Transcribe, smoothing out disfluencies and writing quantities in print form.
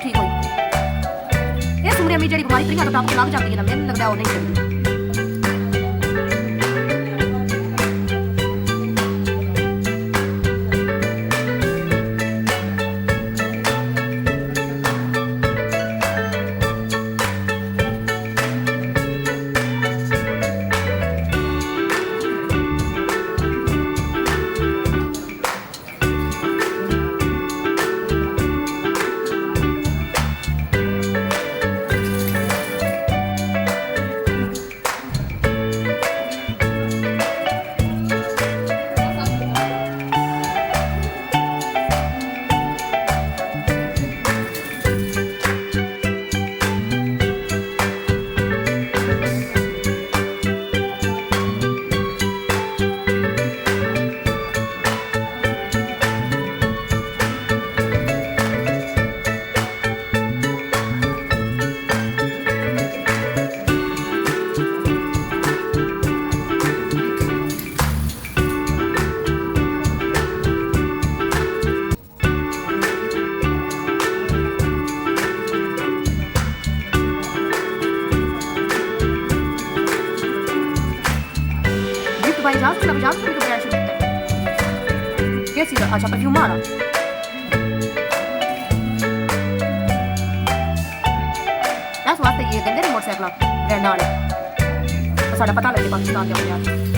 ਠੀਕ ਹੋਈ। ਇਹ ਸੂਰਿਆ ਮੀ ਜਿਹੜੀ ਬਿਮਾਰੀ ਤਰੀਆਂ ਤੋਂ ਟੱਪ ਕੇ ਲੱਗ ਜਾਂਦੀ ਹੈ ਨਾ, ਮੈਨੂੰ ਲੱਗਦਾ ਉਹ ਨਹੀਂ ਚੱਲਦੀ। Vai già, stava già subito per la Che si fa? C'ha perfumata. ਇਸ ਵਾਸਤੇ ਇਹ ਕਹਿੰਦੇ ਨੇ ਮੋਟਰਸਾਈਕਲ ਰਹਿਣ ਵਾਲੇ ਸਾਡਾ ਪਤਾ ਲੱਗੇ ਪਾਕਿਸਤਾਨ ਦੇ ਆਉਂਦੇ ਆ